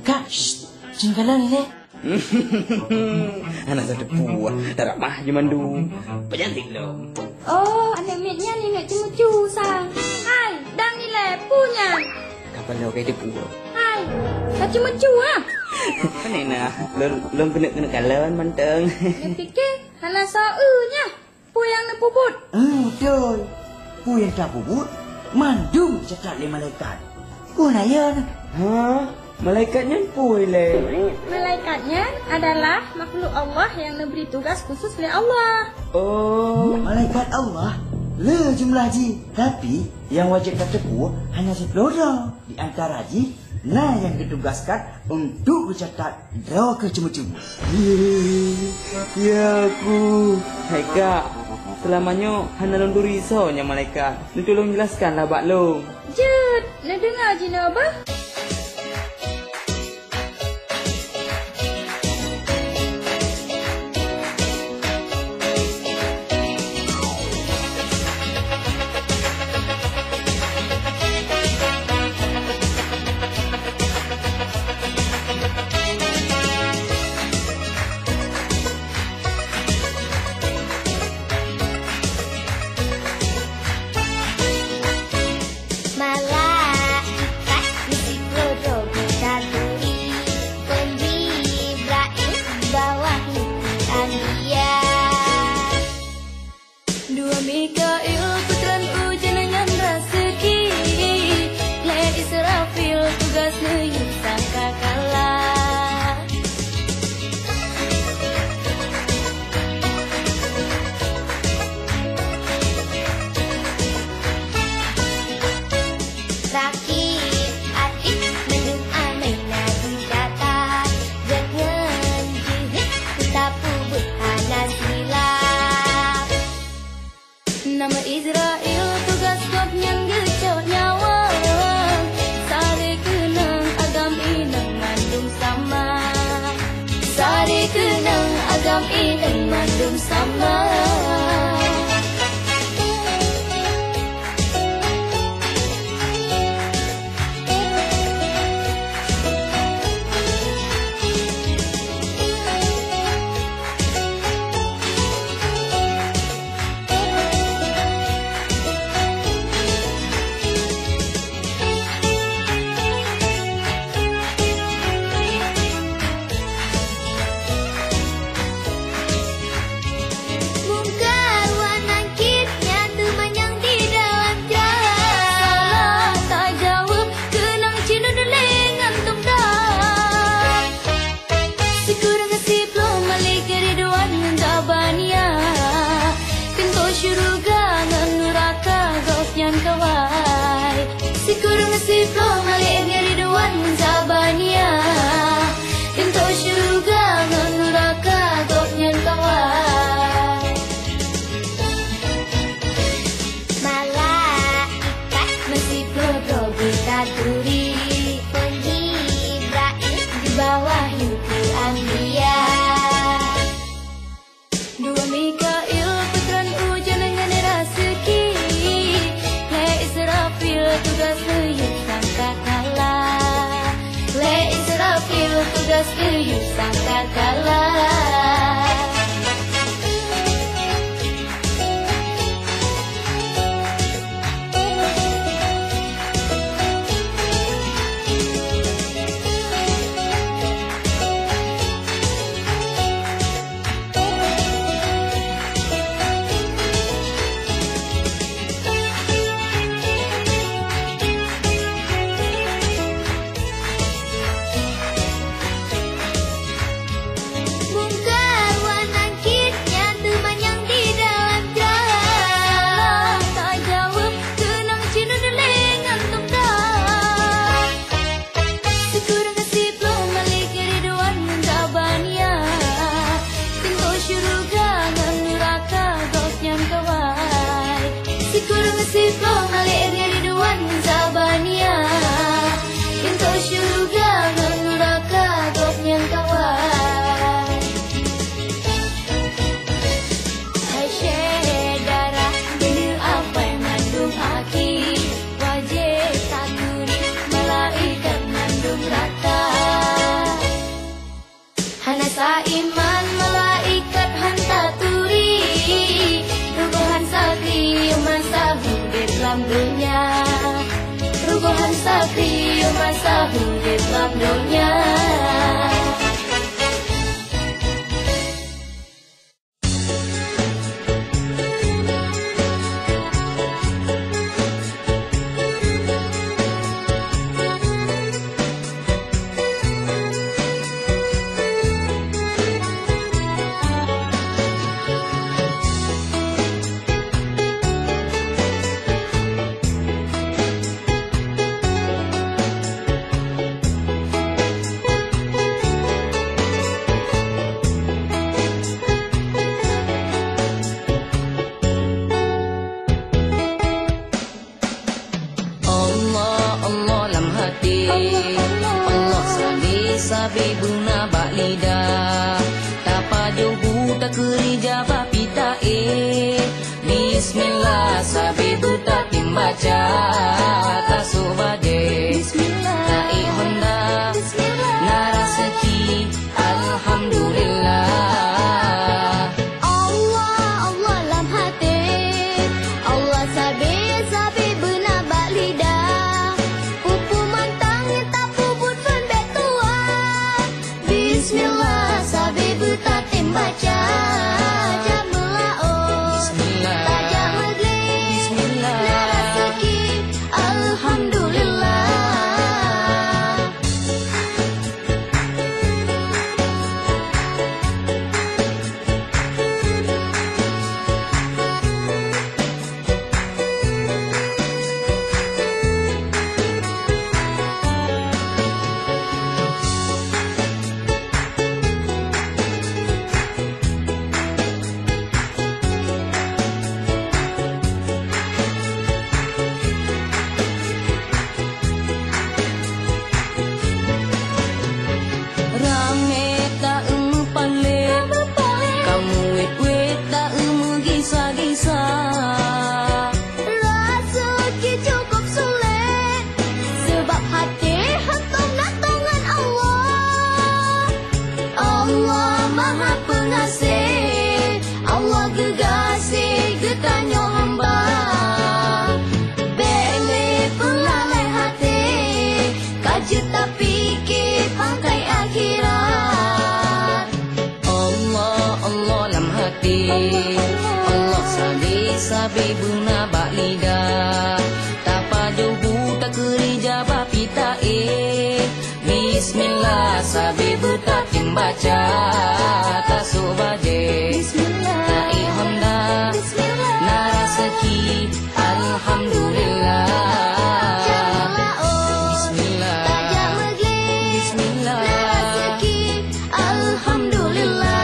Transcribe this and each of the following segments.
Kak, jangan kalah ni leh. Anak satu puah, tak ramah je mandu. Penyantik lo. Oh, anak mitnya ni nak cemu sang. Hai, dang ni leh punya. Kapan lo kayak dia puah? Hai, tak cemu ah. Kan nak, lo kena kalah manteng. Dia fikir hana saunya. Pu yang nak puput. Betul. Pu yang tak puput, mandum cakap le malaikat. Pu nak ya. Malaikatnya puih le. Malaikatnya adalah makhluk Allah yang diberi tugas khusus oleh Allah. Oh, Malaikat Allah le jumlah ji. Tapi yang wajib kata pu hanya 10 orang. Di antara ji, nah yang ditugaskan untuk mencatat draw ke cemu-cemu. ya aku. Hai kak, selamanya hana long risaunya malaikat. Lu tolong jelaskanlah bak long. Jut, nak dengar je nak apa? Nama Israel tugas kop yang gecot nyawa. Sari kenang agam inang mandum sama. Sari kenang agam inang mandum sama. Tugas keyup sangka kalah. iman malaikat hantar turi Ruguhan sakri masa hidup dalam dunia Ruguhan sakri masa hidup dalam dunia Sabi buna bak lidah Tapa jogu tak kerja bapi tak Bismillah sabi buta tim baca Tasuk bade Tak honda Narasaki Alhamdulillah Allah, Allah lam hati Allah sabi, sabi benar bak lidah Pupu mantang tak puput pun betua Bismillah sabi buta tim baca Jamlah oh Bismillah Tajam maghrib Bismillah Narasaki Alhamdulillah Rame tak pale Kamu wet tak gisa-gisa Rezeki cukup sulit Sebab hati hentum nak tangan Allah Allah maha pengasih Allah gegasi getanya hamba Bele pelalai hati Kaji tak fikir pangkai akhirat Allah, Allah lam hati Allah sabi buna bak lidah Tapa jogu tak kerja bapi tak Bismillah sabi buta tim baca Tasuk bade Tak honda Narasaki Alhamdulillah Jamlah oh Bismillah Tajam maghrib Bismillah Narasaki Alhamdulillah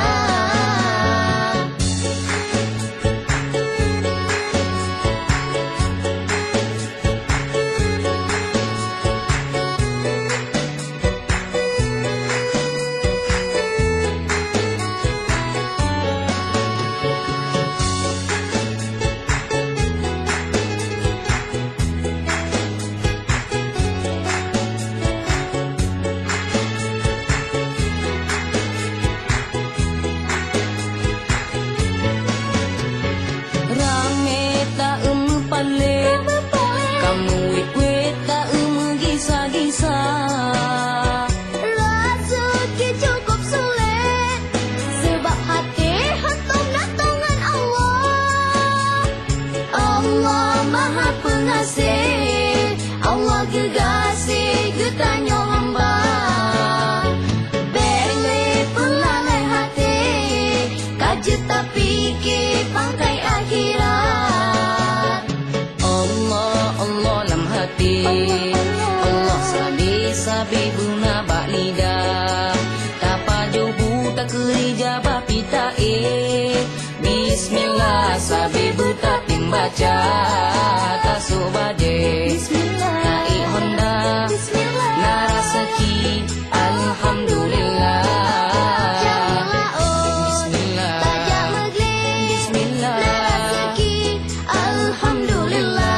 Rame tak pale Kamu wet tak gisa-gisa Rezeki cukup sulit Sebab hati hentum nak tangan Allah Allah maha pengasih Allah gegasi getanya hamba Bele pelalai hati Kaji tak fikir pangkai akhirat Allah, Allah lam hati Allah sabi guna bak lidah Tapa jogu tak kerja bapi tak Bismillah sabi buta tim baca Tasuk bade Tak honda Narasaki Alhamdulillah Jamlah oh Bismillah Tajam maghrib Bismillah Narasaki Alhamdulillah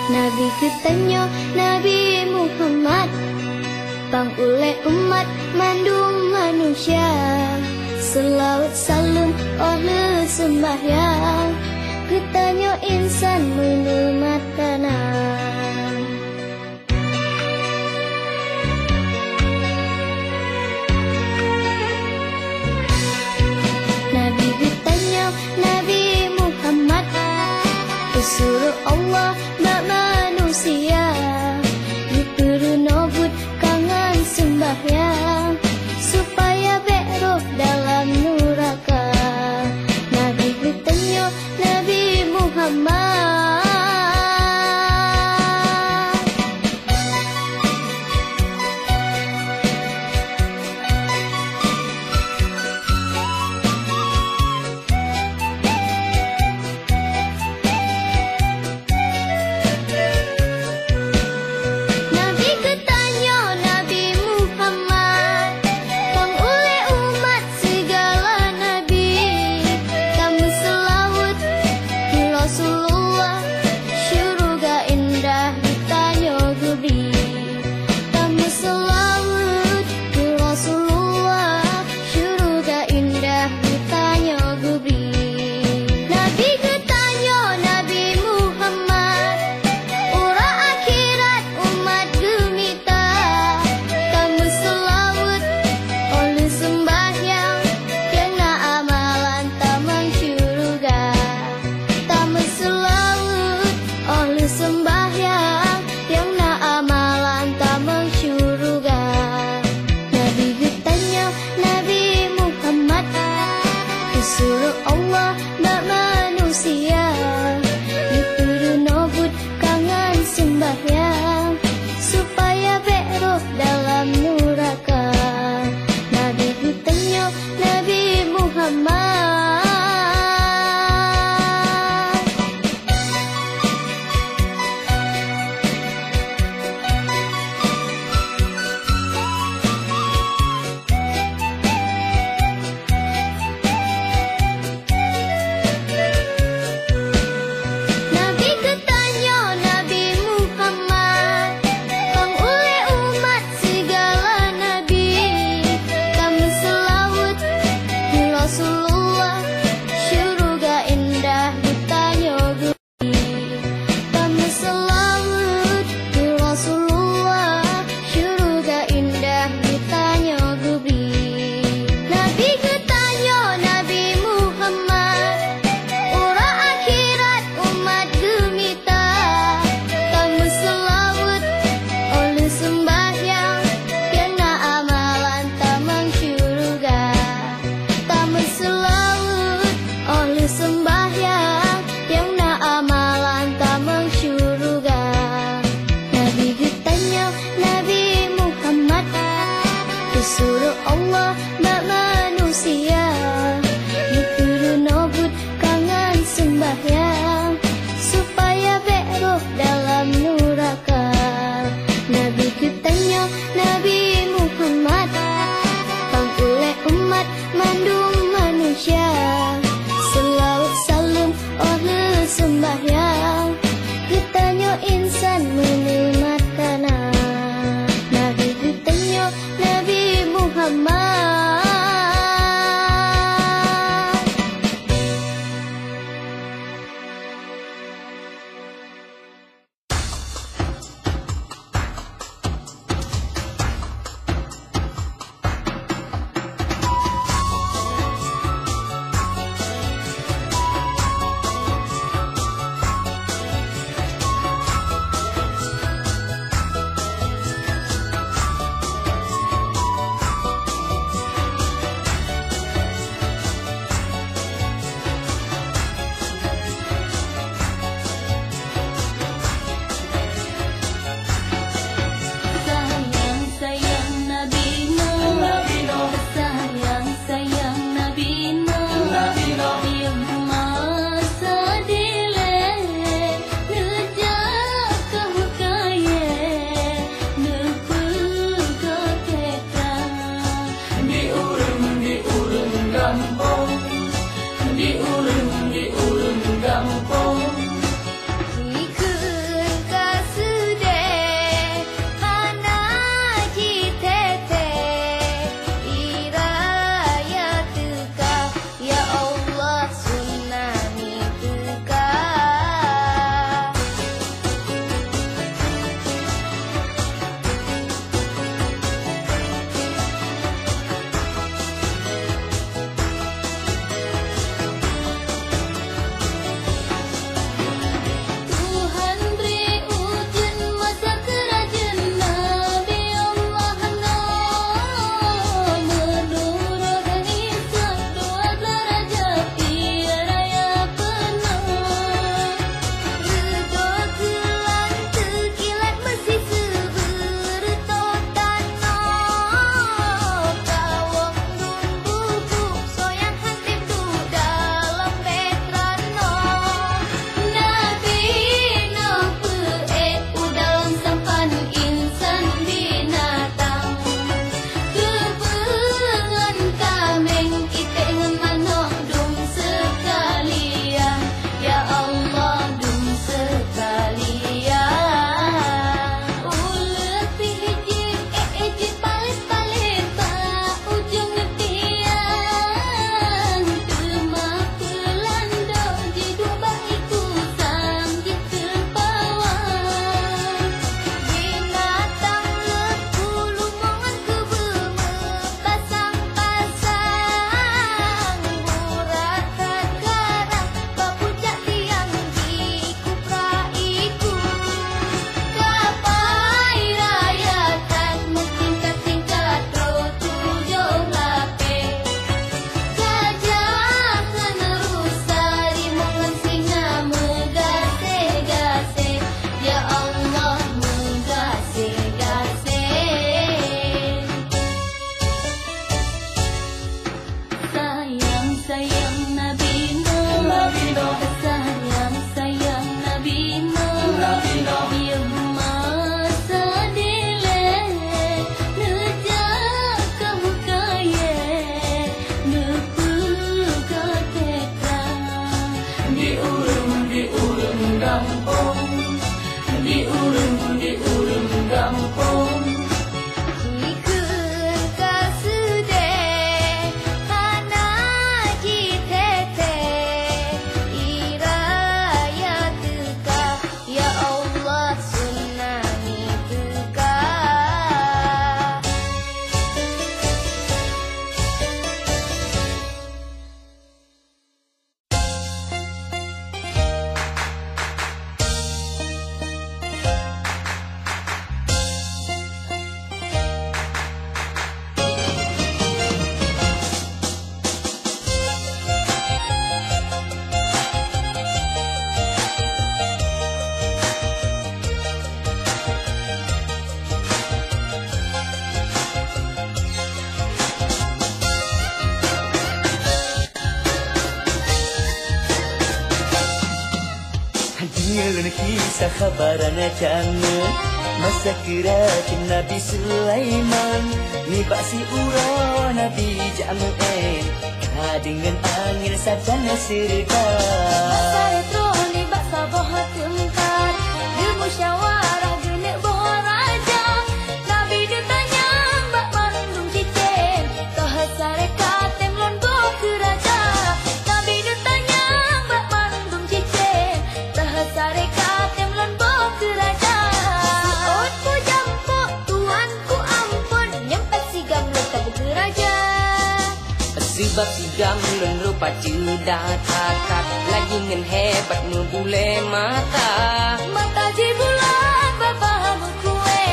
Nabi katanya Nabi Muhammad Bang oleh umat mandung manusia Selawat salam oleh sembahyang Katanya insan menerima tanah Nabi katanya Nabi Muhammad Disuruh Allah mak manusia Diberi nobut kangen sembahyang Supaya berok dalam neraka Nabi katanya Nabi Muhammad Selalu sembahyang, getanyo insan menerima tanah. Nabi getanyo Nabi Muhammad. Ngelun kisah khabarana cana masa kerajaan Nabi Sulaiman ni baksi ura Nabi Jam'en dengan angin sajana serga Masa retro sebab si gamlun lupa cedak takat lagi ngen hebat ngebule mata Mata di bulan bapak kue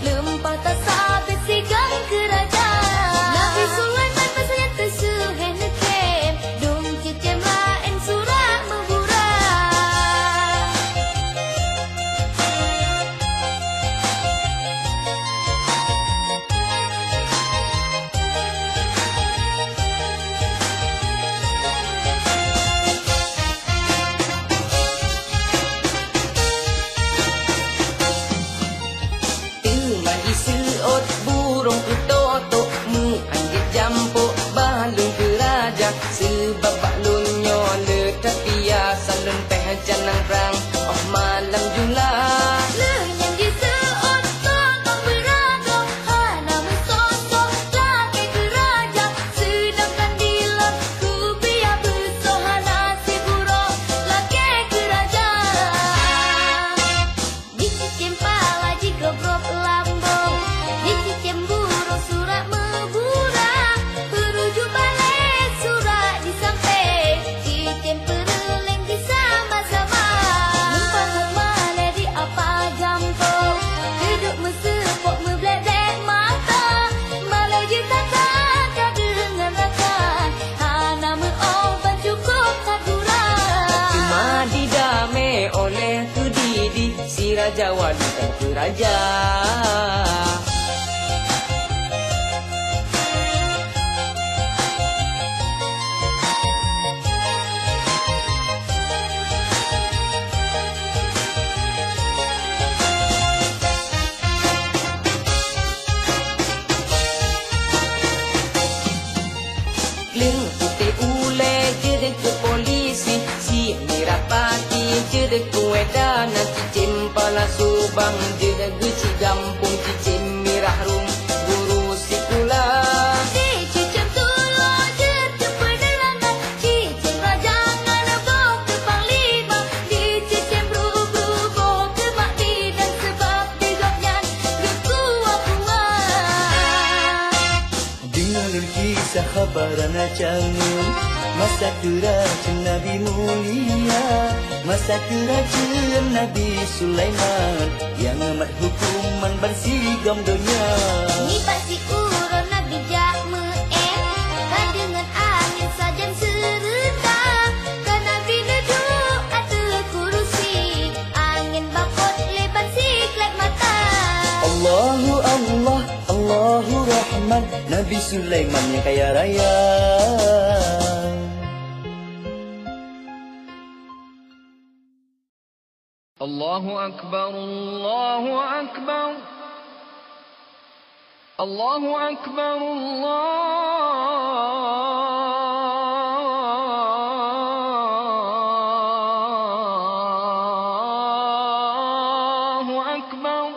lempah tak sampai si gang kerajaan Nabi Sulaiman pasanya tersuhen nekem dong cecem lain surah memburah Bagi seot burung kutotok mu anggit jampuk balung keraja sebab baklun nyole tapi ya salun peh janang rang oh malam jula Lenyang di seot tokong berago hana mesosok laki keraja sedangkan di laku biar bersohana si buruk laki keraja di cicim pala jika brok lambung di cicim buruk surat memburah perujuk balik surat disampai cicim pereleng di sama-sama Mumpah kemana di apa jampung Duduk mesepok membledek mata Malah je tak dengan rakan Hana meobat cukup tak kurang cuma didame oleh tudidi si raja wanita keraja Leng putih ule jadi ke polisi si mirapati jadi kue dana cicim pala subang jadi geci gampung cicim mirah rum guru sikula Di cicim tulung cicim penerangan Cicim rajangan bok ke panglima Di cicim bro-bro ke mak bidan Sebab digapnya kekuat-kuat Dengar kisah khabaran canggih masa kerajaan Nabi mulia masa kerajaan Nabi Sulaiman yang amat hukuman bersigam dunia Ni pasti urun Nabi jak me'en Kan dengan angin sajan serta Kan Nabi duduk atas kurusi Angin bakot lebat siklet mata Allahu Allah Allahu Rahman Nabi Sulaiman yang kaya raya Allahu Akbar, Allahu Akbar, Allahu Akbar, Allahu Akbar.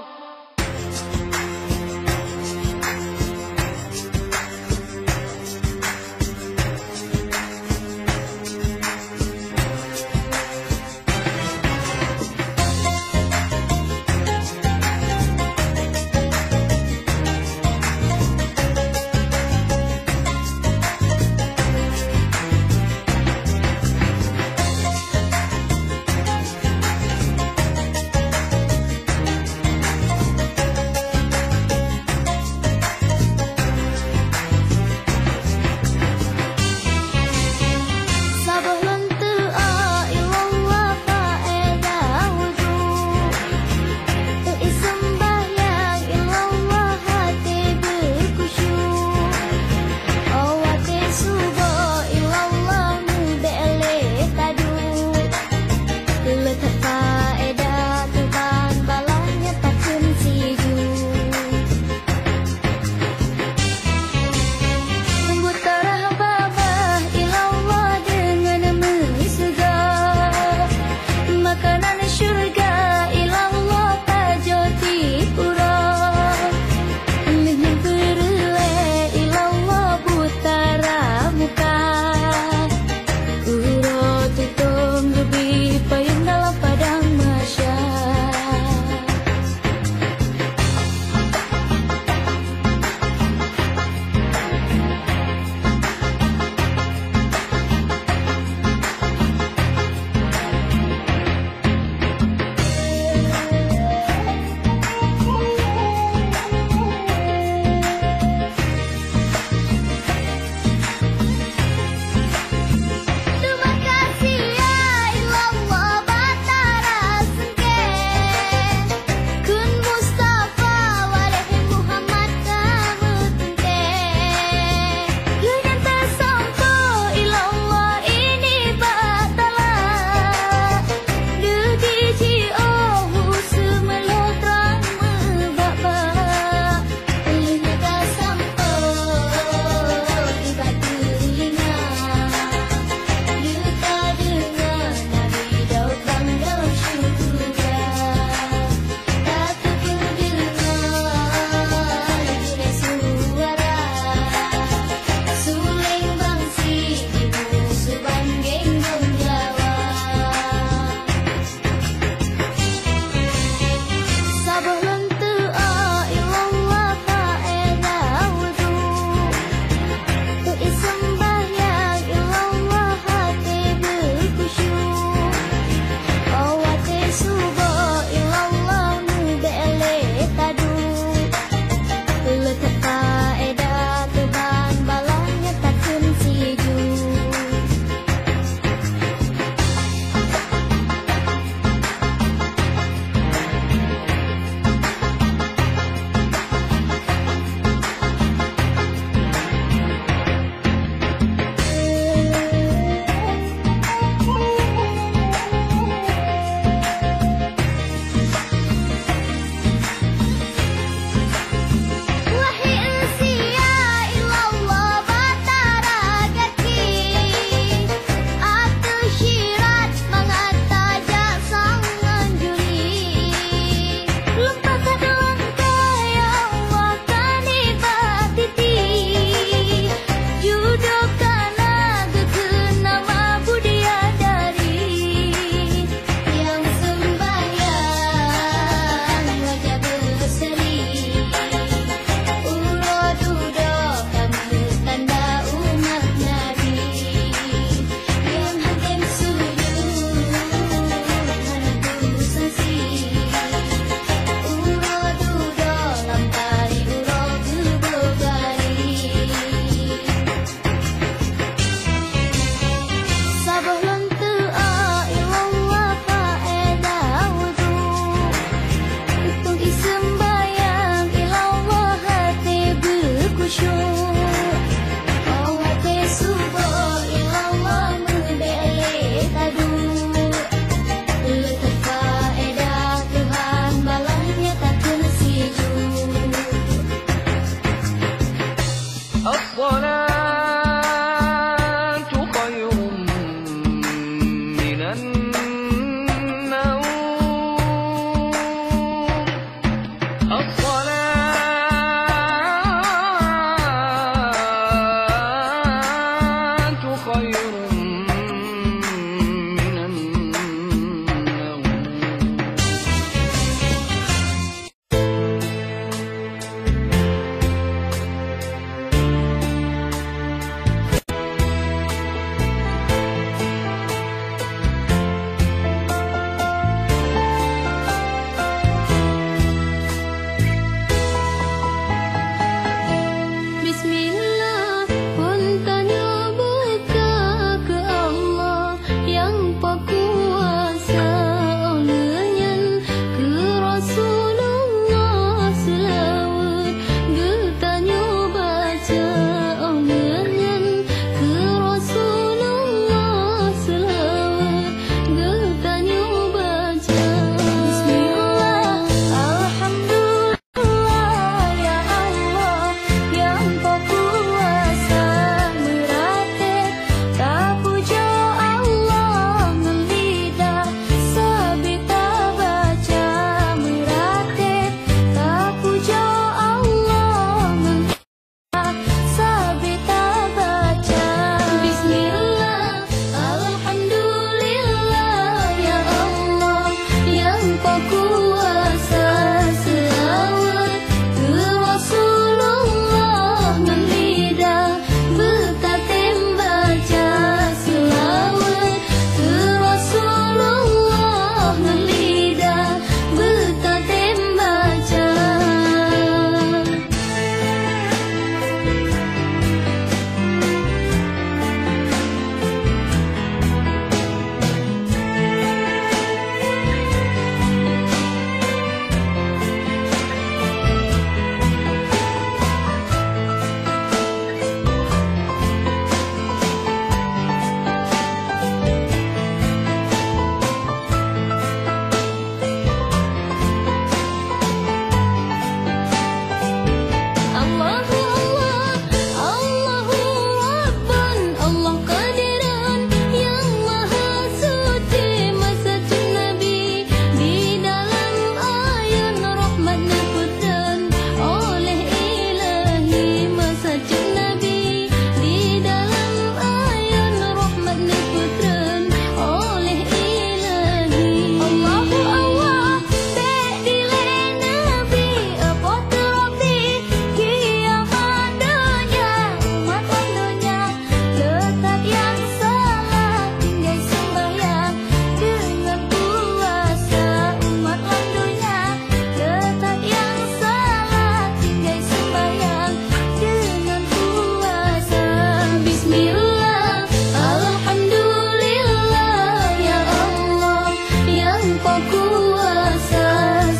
berkuasa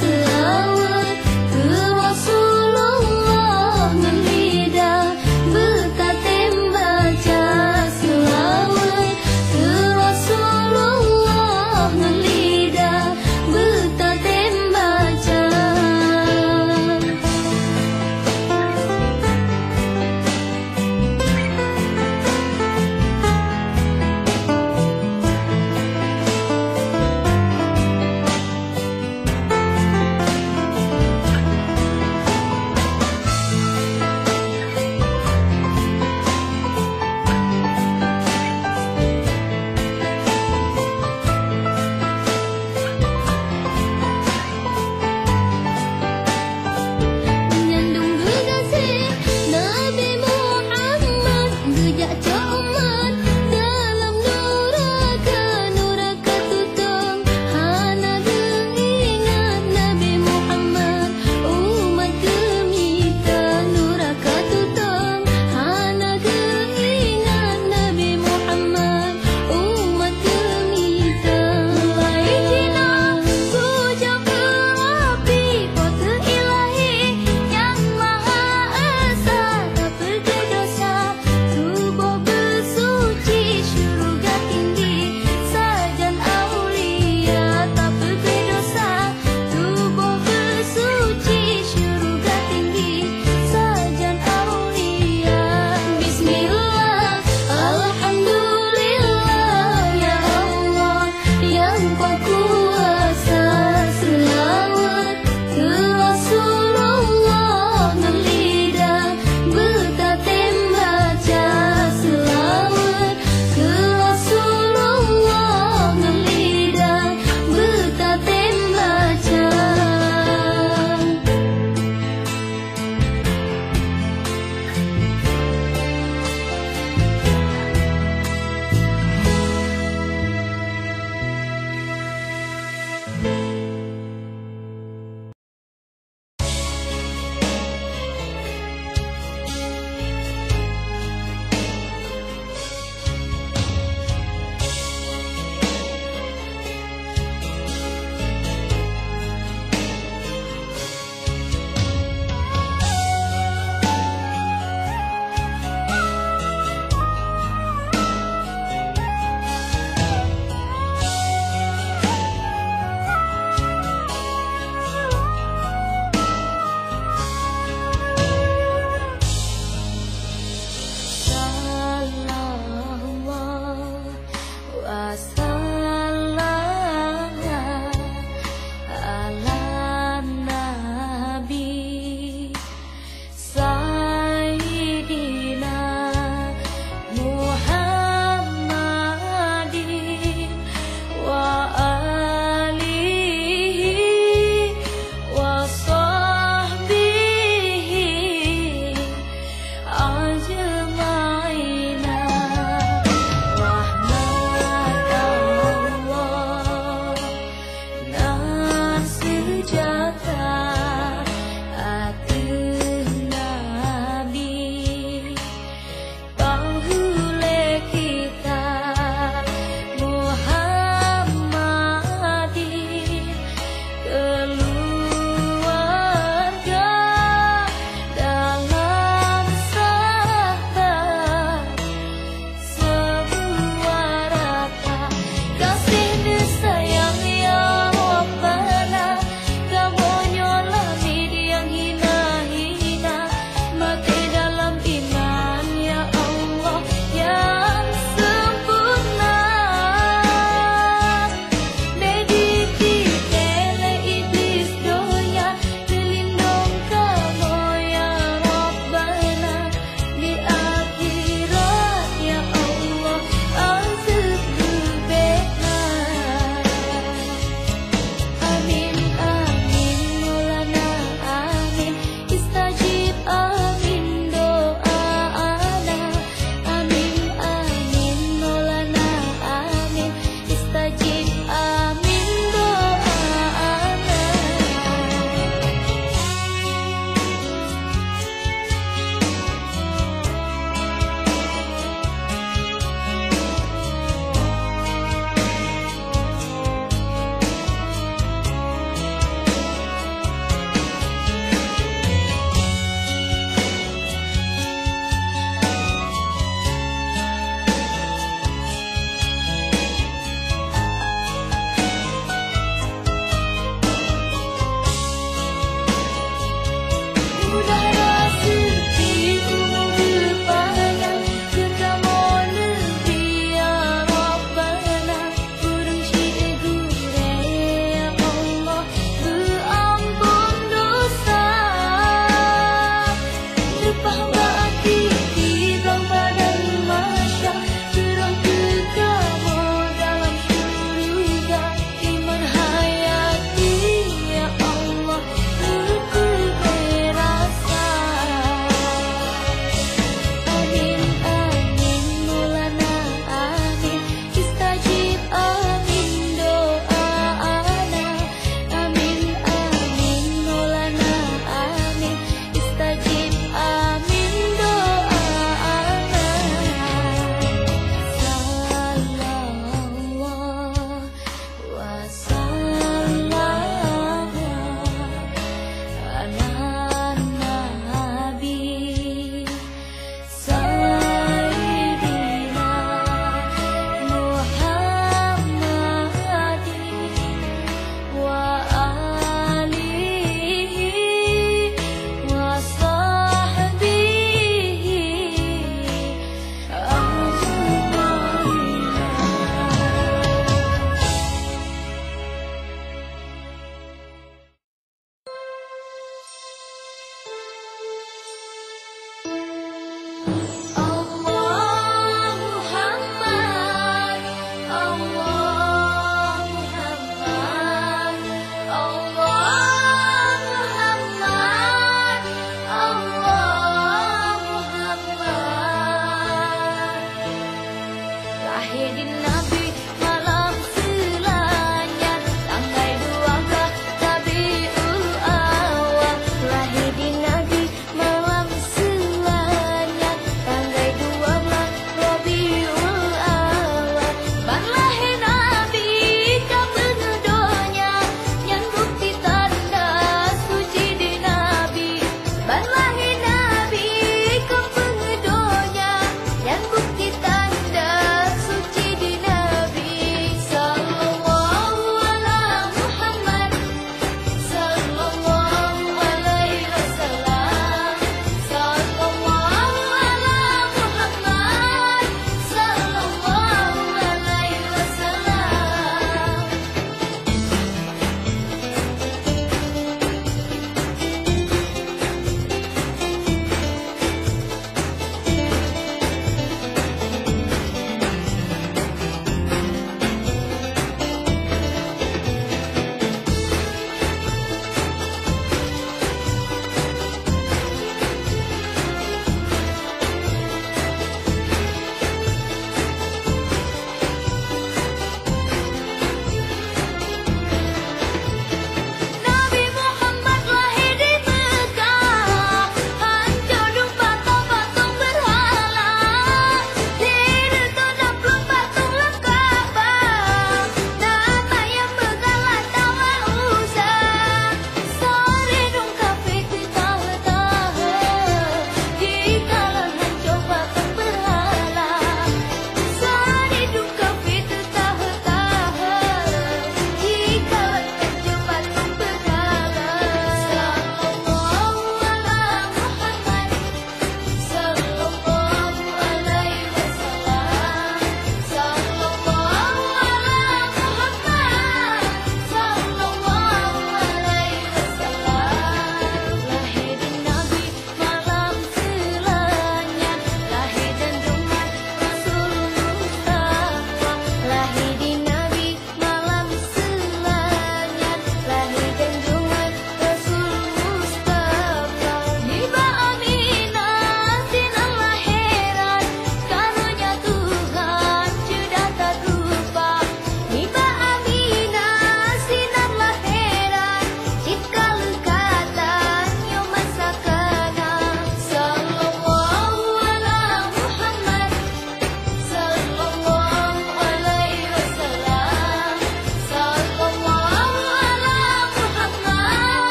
selawat ke Rasulullah dengan lidah bertatem baca selawat ke Rasulullah dengan lidah bertatem baca. Menyandung gegasi Nabi Muhammad, gejak comat dalam neraka tutong. Hana ingat Nabi Muhammad, umat gemita neraka tutong. Hana ingat Nabi Muhammad, umat gemita. Mulai Cina puja berapi kota ilahi yang maha esa, tak pergi dosa. Tubuh bersuci syurga tinggi, sajan aulia tak pergi dosa. Tubuh bersuci syurga tinggi, sajan aulia. Bismillah, alhamdulillah, ya Allah yang berkuasa selawat ke Rasulullah dengan lidah bertatem baca selawat ke Rasulullah dengan lidah bertatem baca. Iman hayati ya Allah, ku berasa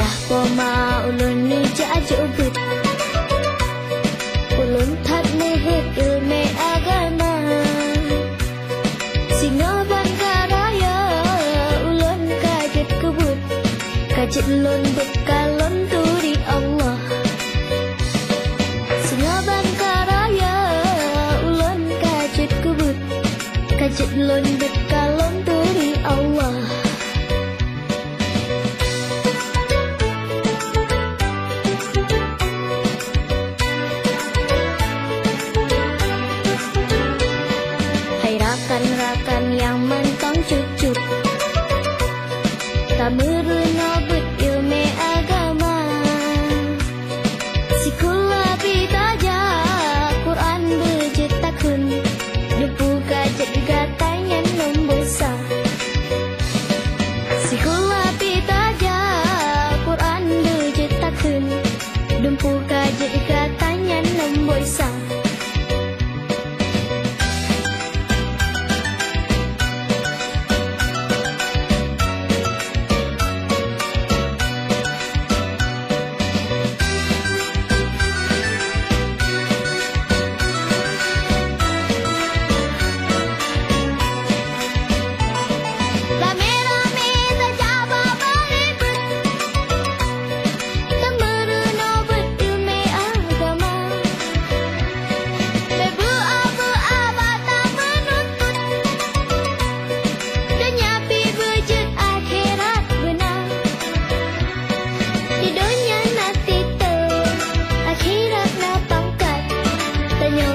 Ayah poma ulun ni jajubut ulun tak mehek ilmu agama singa bangkaraya ulun kajet kebut kajet lun bekalon turi Allah singa bangkaraya ulun kajet kebut kajet lun bekalon turi Allah. Rakan-rakan yang mentong cucut tak merenobut ilmu agama Sikula bitaja Quran berjetakun Depu kajet gatanya nombosa Sikula bitaja Quran berjetakun Depu kajet gatanya nombosa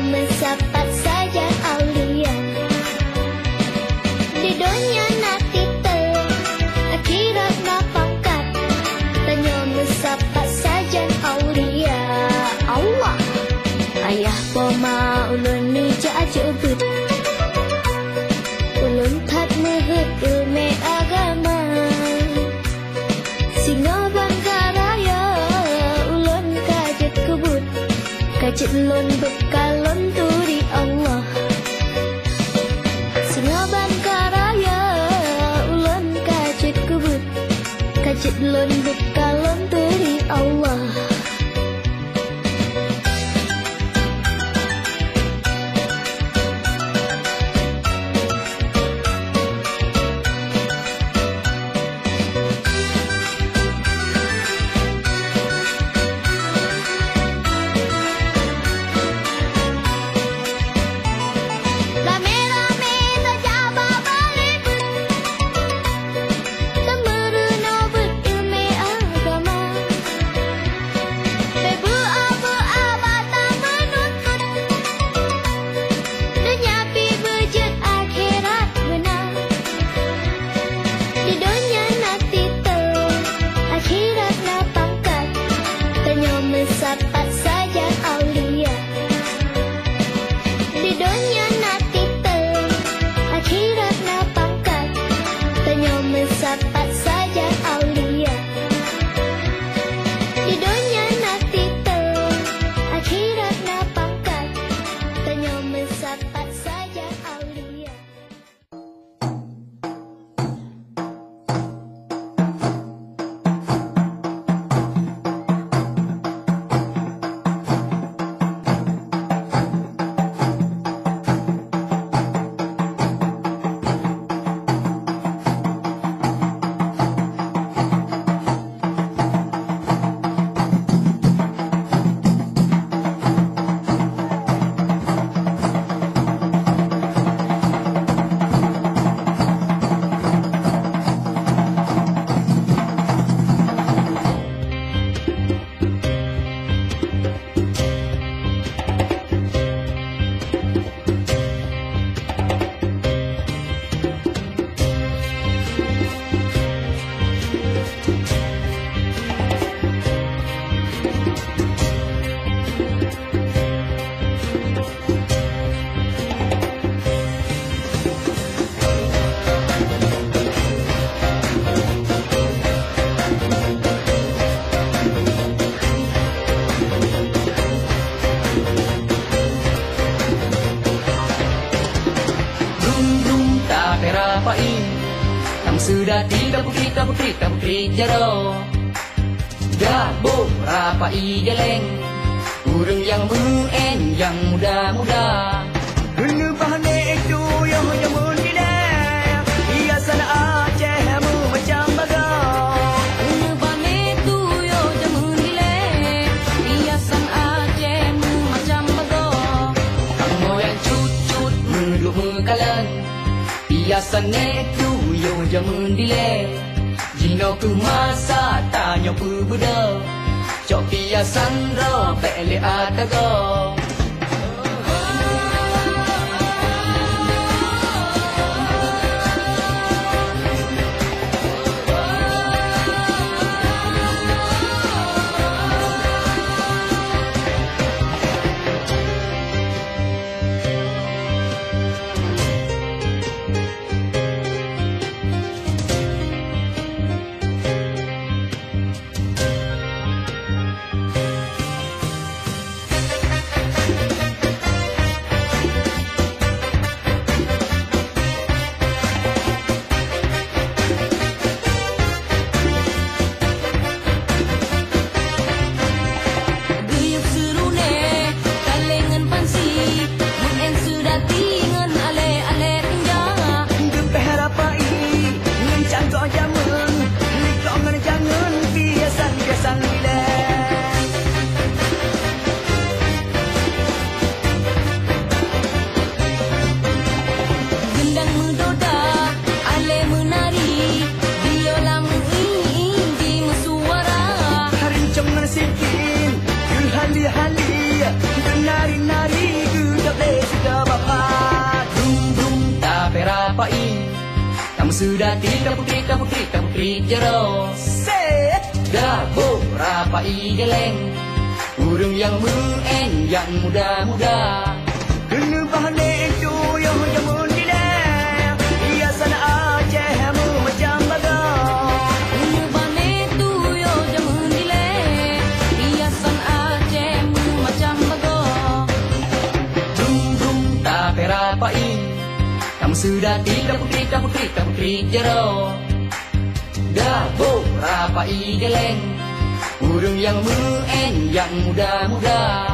Mensapat saja aulia di dunia nanti akhirat na pangkat tanya mensapat saja aulia Allah ayah poma ulun ni jajubut ulun tak mehek ilmu agama singa bangkaraya ulun kajet kebut kajet lun bekalon turi Allah singa bangkaraya ulun kajet kebut kajet lun bekalon turi Allah. Mensapat saja aulia di dunia nanti akhirat na pangkat tanya mensapat saja aulia di dunia nanti akhirat na pangkat tanya mensapat saja aulia. Yang sudah tidak bukit jaro Dah berapa geleng urang yang muen yang muda-muda. Guna bahane itu yang jamun gila, hiasan Acehmu macam bagang. Guna bahane itu yang jamun gila, hiasan Acehmu macam bagang. Kang moyang cut-cut menduk mekalan, hiasan itu yang jamun gila. Jino ku masa tanya ku budak, cok hiasan ro pele atago. Sudah tiga putri jero set dah berapa geleng urang yang muen yang muda-muda. Guna bahane itu yang jamun gila, hiasan Acehmu macam bagang. Guna bahane itu yang jamun gila, hiasan Acehmu macam bagang. Dum tak perapai, kamu sudah tiga putri jero dah berapa geleng urang yang muen yang muda-muda.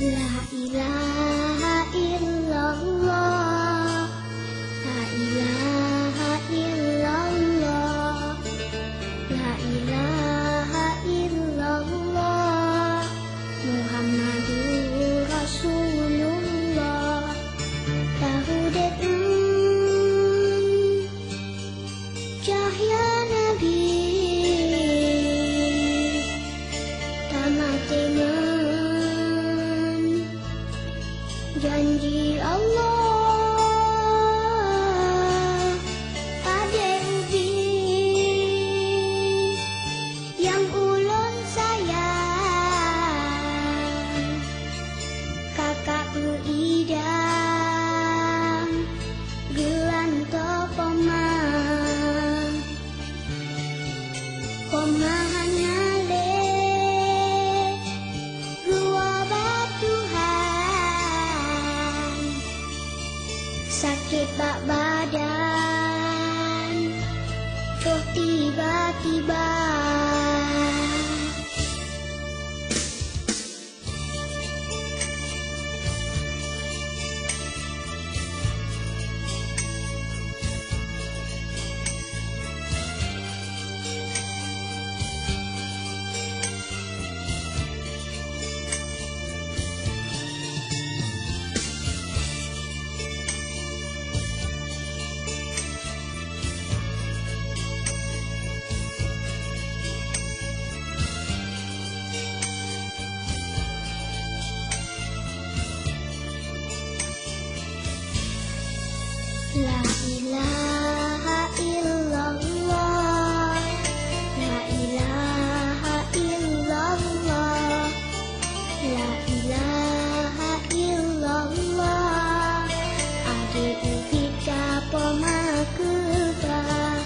La ilaha illallah, la ilaha illallah, la ilaha illallah, Muhammadur Rasulullah. Tahu dek cahaya Nabi, tamat dengan janji Allah. Adik ubi yang ulun sayang, kakakku idam gelanto pomah, pomahan ale gua batuhan, sakit bak badan tuh tiba-tiba. La ilaha illallah, la ilaha illallah, la ilaha illallah. Adik ubi capo makubah,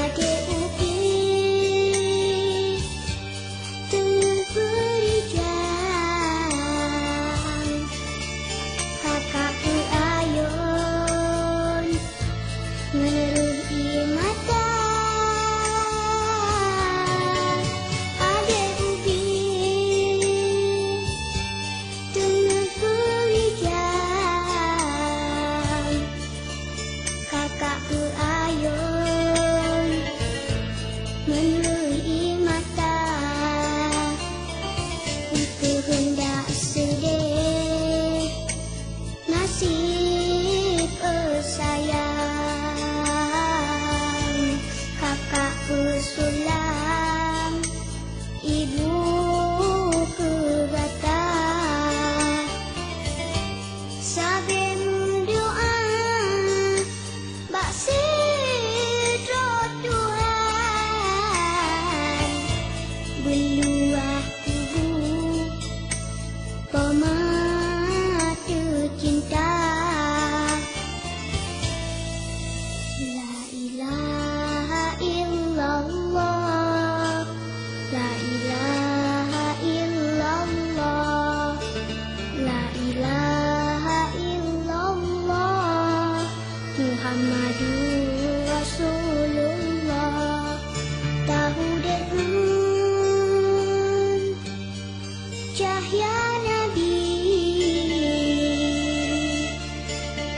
adik ubi tengah berjam, kakakku ayun meneruhi mata. Adik ubi tengah berjam, kakakku ayun meneruhi mata. Itu hendak sedih nasib sayang, kakakku sulam, ibuku bata. Sabi doa bak sidro Tuhan, beluah tubuh pematu cinta. La ilaha illallah, la ilaha illallah, la ilaha illallah, Muhammadur Rasulullah. Tahu dek cahaya Nabi,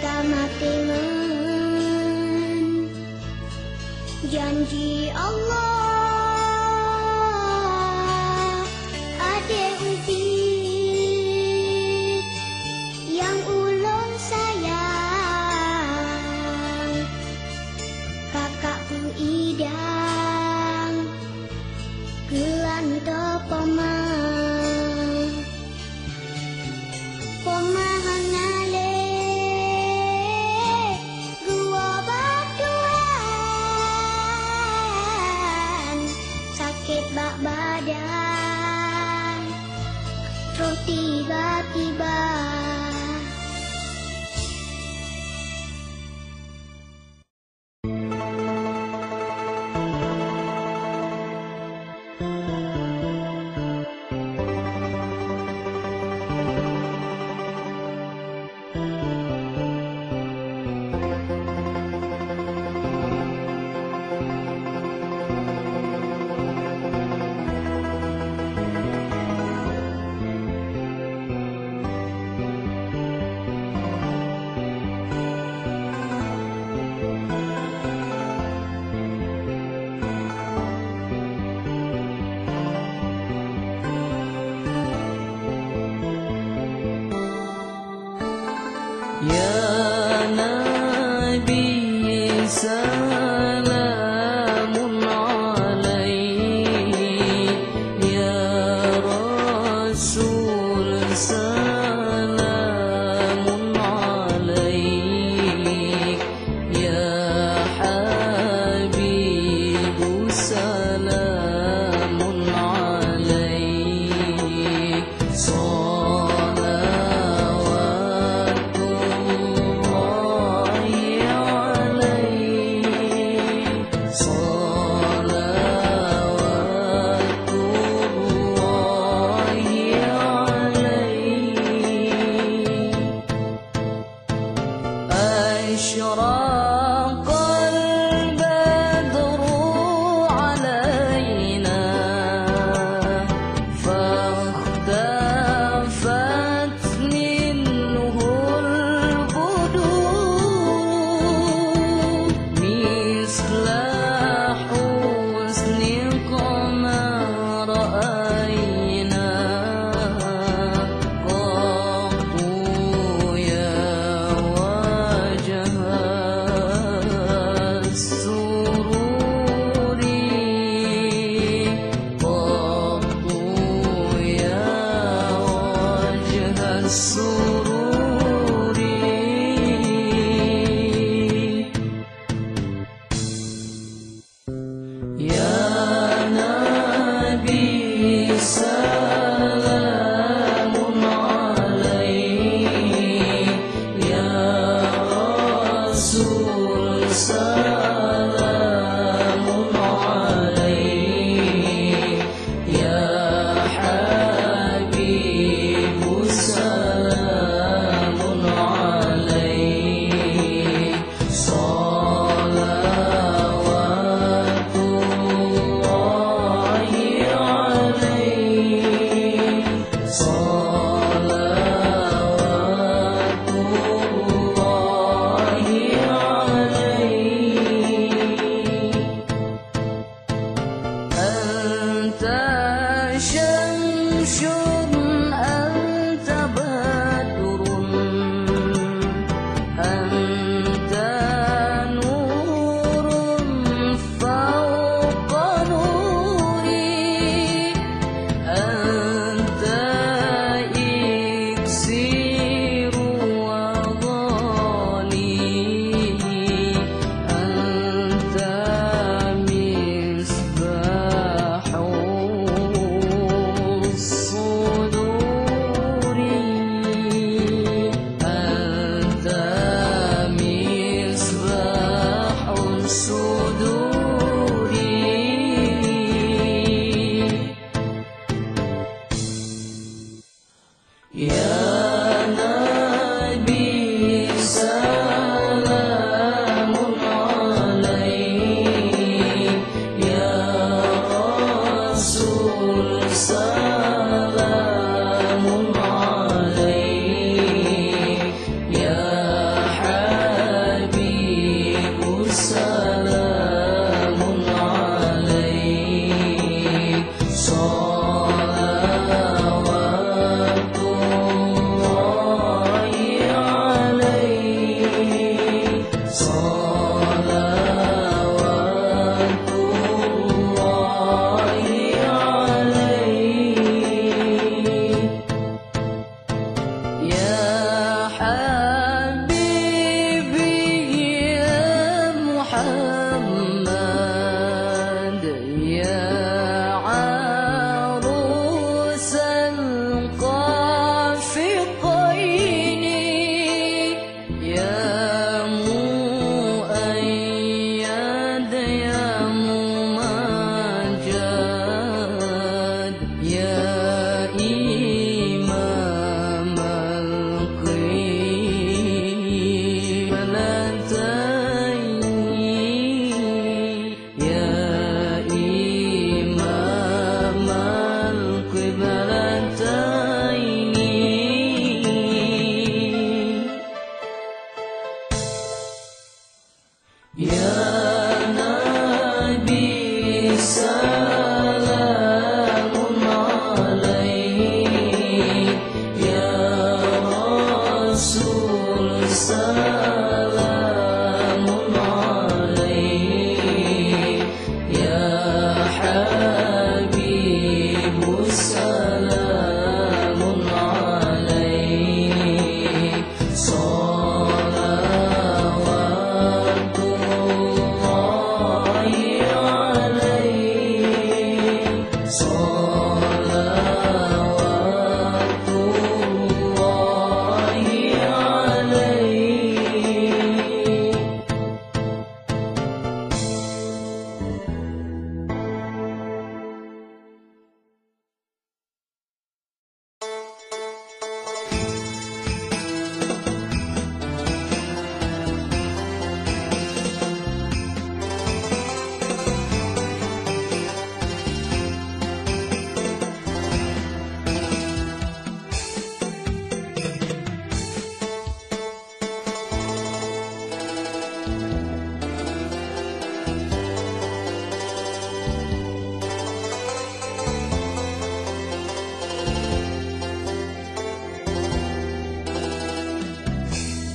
tamat dengan janji Allah. Adik ubi yang ulun sayang, kakakku idam gelanto pomah, pomahan ale gua batuhan, sakit bak badan terus tiba-tiba. Salawatullah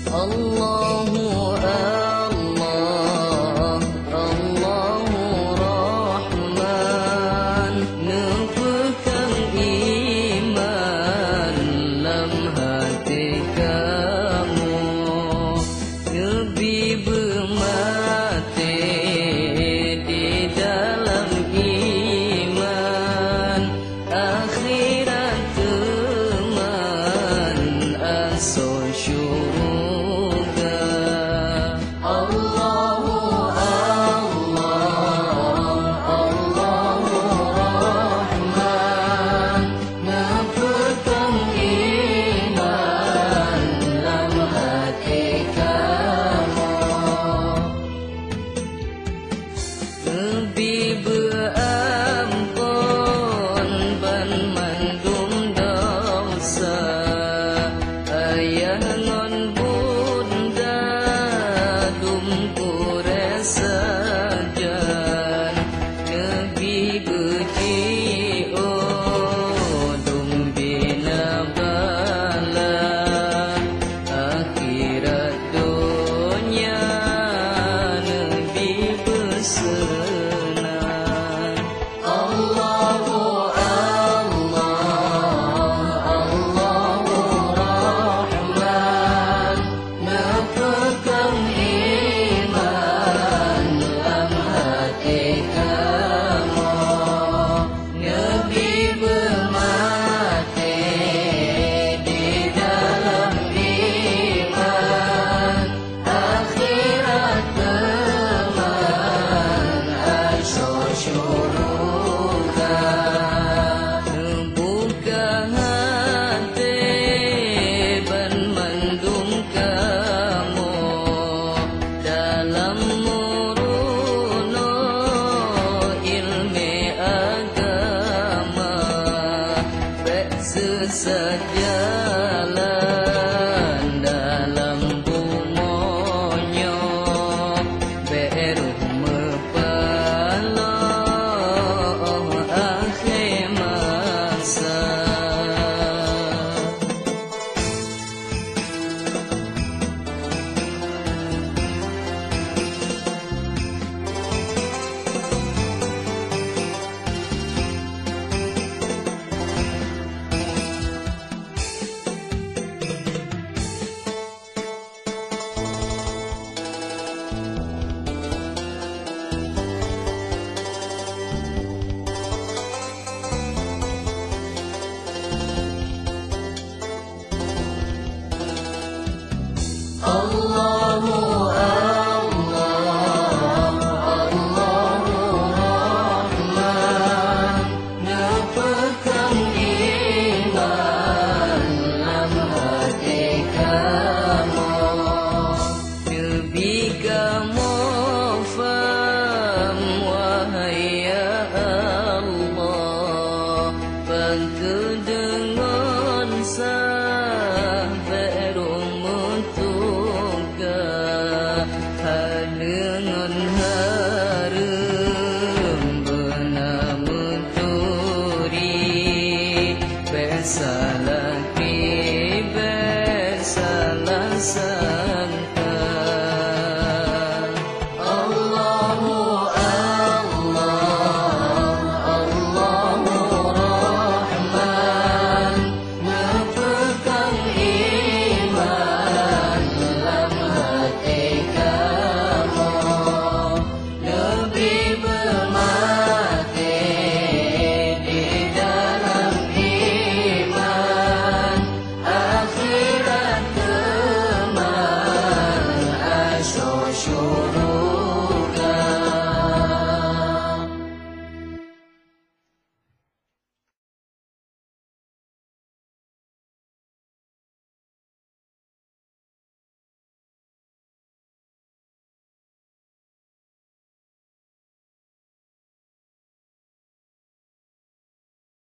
Allahu Allah, Allahu Rahman, nepukan iman dalam hati kamu, lebih bermati di dalam iman, akhirat teman asal syurga. Allahu Allah, Allahu Rahman, nepukan iman dalam hati kamu, lebih berampun ban mandum dosa, ayah non bunda dum kure sajan, lebih beci dum bina bala, akhirat dunia lebih bersenang. Allahu Allah, Allahu Rahman, nepukan iman dalam hati kamu, lebih bermati di dalam iman, akhirat teman asal syurga. Buka hati ban mandum kamu dalam muruno ilmi agama, baik sesajalan dalam bumonyo, beruh mepala akhir masa. Allahu Allah, Allahu Rahman, nepukan iman dalam hati kamu, lebih kamu faham wahai ya Allah, bantu dengan sah berumur dengan harum benar menturi bersalah